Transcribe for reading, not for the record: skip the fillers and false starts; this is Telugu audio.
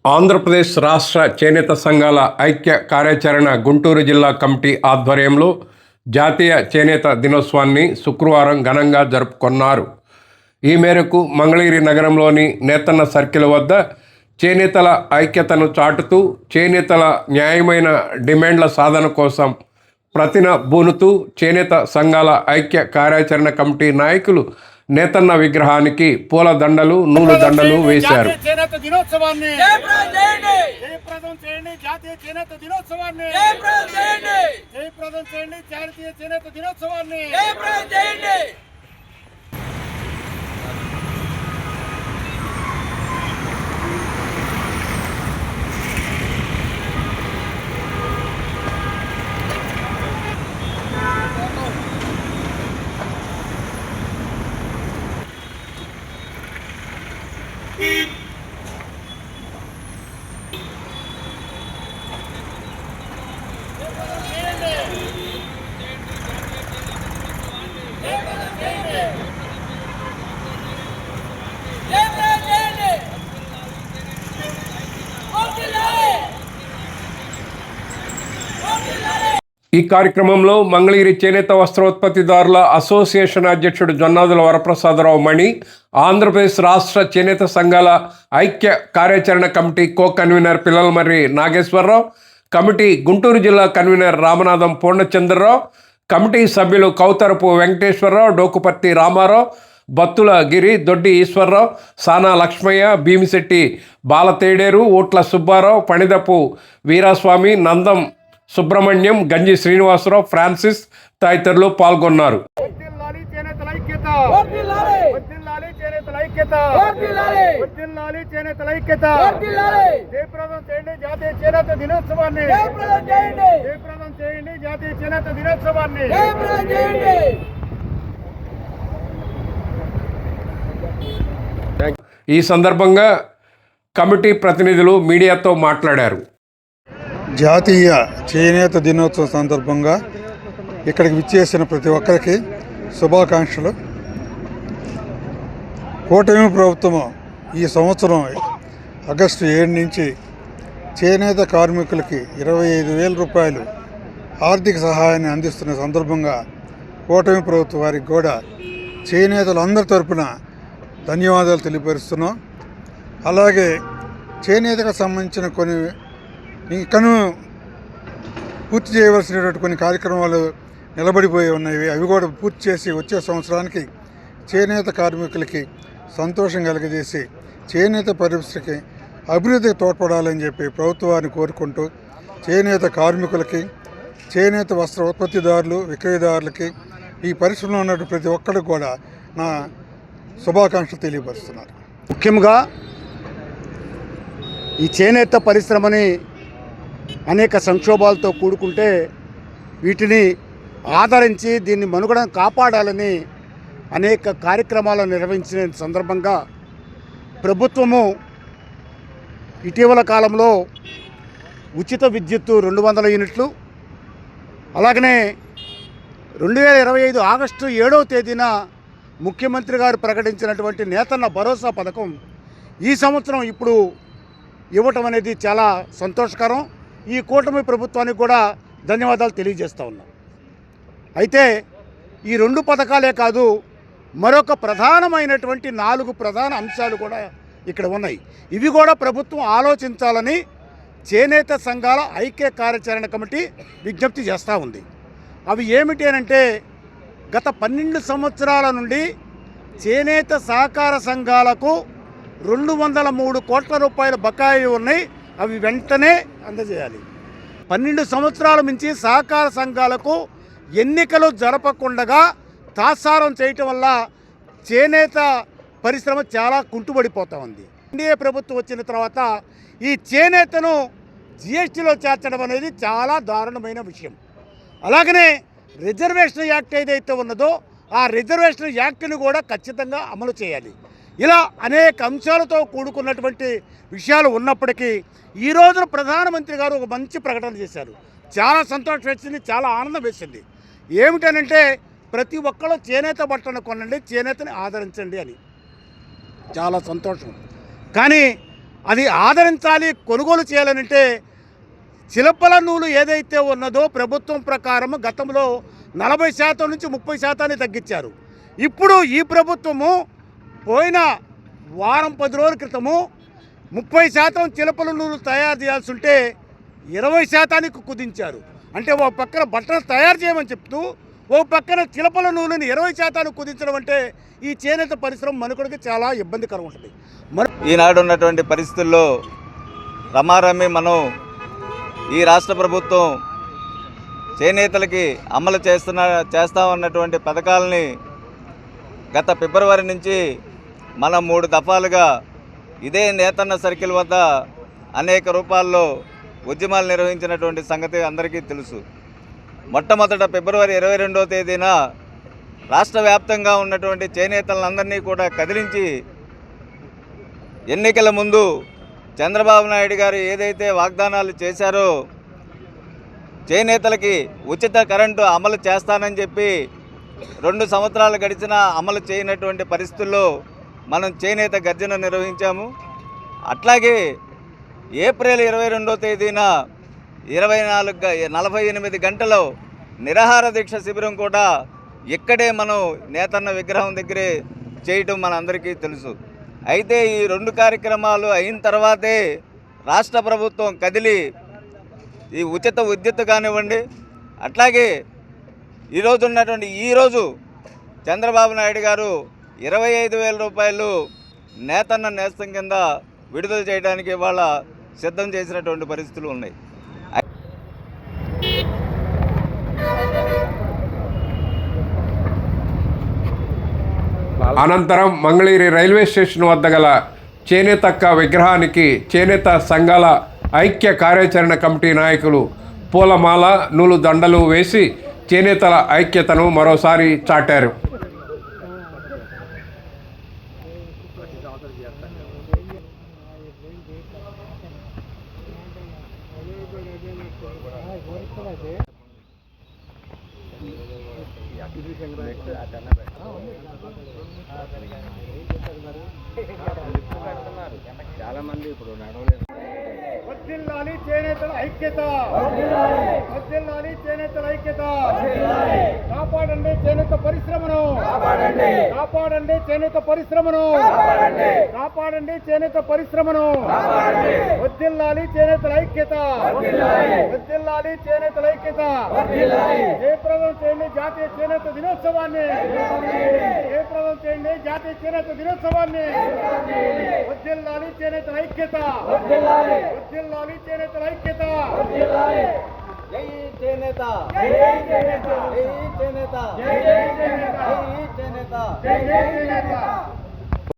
ఆంధ్రప్రదేశ్ రాష్ట్ర చేనేత సంఘాల ఐక్య కార్యాచరణ గుంటూరు జిల్లా కమిటీ ఆధ్వర్యంలో జాతీయ చేనేత దినోత్సవాన్ని శుక్రవారం ఘనంగా జరుపుకున్నారు. ఈ మేరకు మంగళగిరి నగరంలోని నేతన్న సర్కిల్ వద్ద చేనేతల ఐక్యతను చాటుతూ చేనేతల న్యాయమైన డిమాండ్ల సాధన కోసం ప్రతినబూనుతూ చేనేత సంఘాల ఐక్య కార్యాచరణ కమిటీ నాయకులు నేతన్న విగ్రహానికి పూల దండలు, నూలు దండలు వేశారు. ఈ కార్యక్రమంలో మంగళగిరి చేనేత వస్త్రోత్పత్తిదారుల అసోసియేషన్ అధ్యక్షుడు జొన్నాదుల వరప్రసాదరావు మణి, ఆంధ్రప్రదేశ్ రాష్ట్ర చేనేత సంఘాల ఐక్య కార్యాచరణ committee co convener Pillalamarri Nageswararao, committee Guntur జిల్లా కన్వీనర్ రామనాథం పూర్ణచంద్రరావు, కమిటీ సభ్యులు కౌతరపు వెంకటేశ్వరరావు, డోకుపర్తి రామారావు, బత్తుల గిరి, దొడ్డి ఈశ్వరరావు, సానా లక్ష్మయ్య, భీమిశెట్టి బాలతేడేరు, ఓట్ల సుబ్బారావు, పణిదపు వీరాస్వామి, నందం సుబ్రహ్మణ్యం, గంజి శ్రీనివాసరావు, ఫ్రాన్సిస్ తదితరులు పాల్గొన్నారు. ఈ సందర్భంగా కమిటీ ప్రతినిధులు మీడియాతో మాట్లాడారు. జాతీయ చేనేత దినోత్సవం సందర్భంగా ఇక్కడికి విచ్చేసిన ప్రతి ఒక్కరికి శుభాకాంక్షలు. కూటమి ప్రభుత్వం ఈ సంవత్సరం ఆగస్టు 7 నుంచి చేనేత కార్మికులకి 25,000 రూపాయలు ఆర్థిక సహాయాన్ని అందిస్తున్న సందర్భంగా కూటమి ప్రభుత్వం వారికి కూడా చేనేతలందరి తరపున ధన్యవాదాలు తెలియపరుస్తున్నాం. అలాగే చేనేతకు సంబంధించిన కొన్ని ఇంకనూ పూర్తి చేయవలసినటువంటి కొన్ని కార్యక్రమాలు నిలబడిపోయి ఉన్నాయి. అవి కూడా పూర్తి చేసి వచ్చే సంవత్సరానికి చేనేత కార్మికులకి సంతోషం కలిగజేసి చేనేత పరిశ్రమకి అభివృద్ధికి తోడ్పడాలని చెప్పి ప్రభుత్వాన్ని కోరుకుంటూ చేనేత కార్మికులకి, చేనేత వస్త్ర ఉత్పత్తిదారులు, విక్రయదారులకి, ఈ పరిశ్రమలో ఉన్నటువంటి ప్రతి ఒక్కరికి కూడా నా శుభాకాంక్షలు తెలియపరుస్తున్నారు. ముఖ్యంగా ఈ చేనేత పరిశ్రమని అనేక సంక్షోభాలతో కూడుకుంటే వీటిని ఆదరించి దీన్ని మనుగడను కాపాడాలని అనేక కార్యక్రమాలను నిర్వహించిన సందర్భంగా ప్రభుత్వము ఇటీవల కాలంలో ఉచిత విద్యుత్తు 200 యూనిట్లు, అలాగనే 2025 ఆగస్టు 7వ తేదీన ముఖ్యమంత్రి గారు ప్రకటించినటువంటి నేతన్న భరోసా పథకం ఈ సంవత్సరం ఇప్పుడు ఇవ్వటం అనేది చాలా సంతోషకరం. ఈ కూటమి ప్రభుత్వానికి కూడా ధన్యవాదాలు తెలియజేస్తూ ఉన్నాం. అయితే ఈ 2 పథకాలే కాదు, మరొక ప్రధానమైనటువంటి 4 ప్రధాన అంశాలు కూడా ఇక్కడ ఉన్నాయి. ఇవి కూడా ప్రభుత్వం ఆలోచించాలని చేనేత సంఘాల ఐక్య కార్యాచరణ కమిటీ విజ్ఞప్తి చేస్తూ ఉంది. అవి ఏమిటి అంటే, గత 12 సంవత్సరాల నుండి చేనేత సహకార సంఘాలకు 203 కోట్ల రూపాయల బకాయి ఉన్నాయి. అవి వెంటనే అందజేయాలి. 12 సంవత్సరాల నుంచి సహకార సంఘాలకు ఎన్నికలు జరపకుండా తాత్సారం చేయటం వల్ల చేనేత పరిశ్రమ చాలా కుంటుబడిపోతూ ఉంది. ఎన్డీఏ ప్రభుత్వం వచ్చిన తర్వాత ఈ చేనేతను జిఎస్టీలో చేర్చడం అనేది చాలా దారుణమైన విషయం. అలాగనే రిజర్వేషన్ యాక్ట్ ఏదైతే ఉన్నదో ఆ రిజర్వేషన్ యాక్ట్ని కూడా ఖచ్చితంగా అమలు చేయాలి. ఇలా అనేక అంశాలతో కూడుకున్నటువంటి విషయాలు ఉన్నప్పటికీ ఈ రోజున ప్రధానమంత్రి గారు ఒక మంచి ప్రకటన చేశారు. చాలా సంతోషం వేసింది, చాలా ఆనందం వేసింది. ఏమిటనంటే, ప్రతి ఒక్కరు చేనేత బట్టను కొనండి, చేనేతని ఆదరించండి అని. చాలా సంతోషం. కానీ అది ఆదరించాలి, కొనుగోలు చేయాలనంటే చిలపల నూలు ఏదైతే ఉన్నదో ప్రభుత్వం ప్రకారం గతంలో 40% నుంచి 30% తగ్గించారు. ఇప్పుడు ఈ ప్రభుత్వము పోయిన వారం 10 రోజుల క్రితము 30% చిలపల నూలు తయారు చేయాల్సి ఉంటే 20%కి కుదించారు. అంటే ఓ పక్కన బట్టలు తయారు చేయమని చెప్తూ ఓ పక్కన చిలపల నూలుని 20% కుదించడం అంటే ఈ చేనేత పరిశ్రమ మనుగడకి చాలా ఇబ్బందికరం ఉంటుంది. ఈనాడు ఉన్నటువంటి పరిస్థితుల్లో రమారమి మనం ఈ రాష్ట్ర ప్రభుత్వం చేనేతలకి అమలు చేస్తామన్నటువంటి పథకాలని గత ఫిబ్రవరి నుంచి మనం 3 దఫాలుగా ఇదే నేతన్న సర్కిల్ వద్ద అనేక రూపాల్లో ఉద్యమాలు నిర్వహించినటువంటి సంగతి అందరికీ తెలుసు. మొట్టమొదట ఫిబ్రవరి 22వ తేదీన రాష్ట్ర వ్యాప్తంగా ఉన్నటువంటి చేనేతలందరినీ కూడా కదిలించి ఎన్నికల ముందు చంద్రబాబు నాయుడు గారు ఏదైతే వాగ్దానాలు చేశారో చేనేతలకి ఉచిత కరెంటు అమలు చేస్తానని చెప్పి 2 సంవత్సరాలు గడిచినా అమలు చేయనటువంటి పరిస్థితుల్లో మనం చేనేత గర్జన నిర్వహించాము. అట్లాగే ఏప్రిల్ 22వ తేదీన 48 గంటలు నిరాహార దీక్ష శిబిరం కూడా ఇక్కడే మనం నేతన్న విగ్రహం దగ్గరే చేయటం మనందరికీ తెలుసు. అయితే ఈ 2 కార్యక్రమాలు అయిన తర్వాతే రాష్ట్ర ప్రభుత్వం కదిలి ఈ ఉచిత విద్యుత్ కానివ్వండి, అట్లాగే ఈరోజు చంద్రబాబు నాయుడు గారు 25,000 రూపాయలు నేతన్న నేస్తం కింద విడుదల చేయడానికి ఇవాళ సిద్ధం చేసినటువంటి పరిస్థితులు ఉన్నాయి. అనంతరం మంగళగిరి రైల్వే స్టేషన్ వద్ద గల చేనేతక్క విగ్రహానికి చేనేత సంఘాల ఐక్య కార్యాచరణ కమిటీ నాయకులు పూలమాల, నూలు దండలు వేసి చేనేతల ఐక్యతను మరోసారి చాటారు. వర్ధిల్లాలి చేనేతల ఐక్యత, వర్ధిల్లాలి చేనేతల ఐక్యత. కాపాడండి చేనేత పరిశ్రమను, కాపాడండి చేనేత పరిశ్రమను, కాపాడండి చేనేత పరిశ్రమను. వర్ధిల్లాలి చేనేతల ఐక్యత, వర్ధిల్లాలి చేనేతల ఐక్యత. జయప్రదం చేయండి జాతీయ చేనేత దినోత్సవాన్ని, జయప్రదం చేయండి జాతీయ చేనేత దినోత్సవాన్ని. వర్ధిల్లాలి చేనేతల ఐక్యత, వర్ధిల్లాలి చేనేతల ఐక్యత. జై చేనేత, జై చేనేత, జై చేనేత, జై చేనేత, జై చేనేత. జై చేనేత.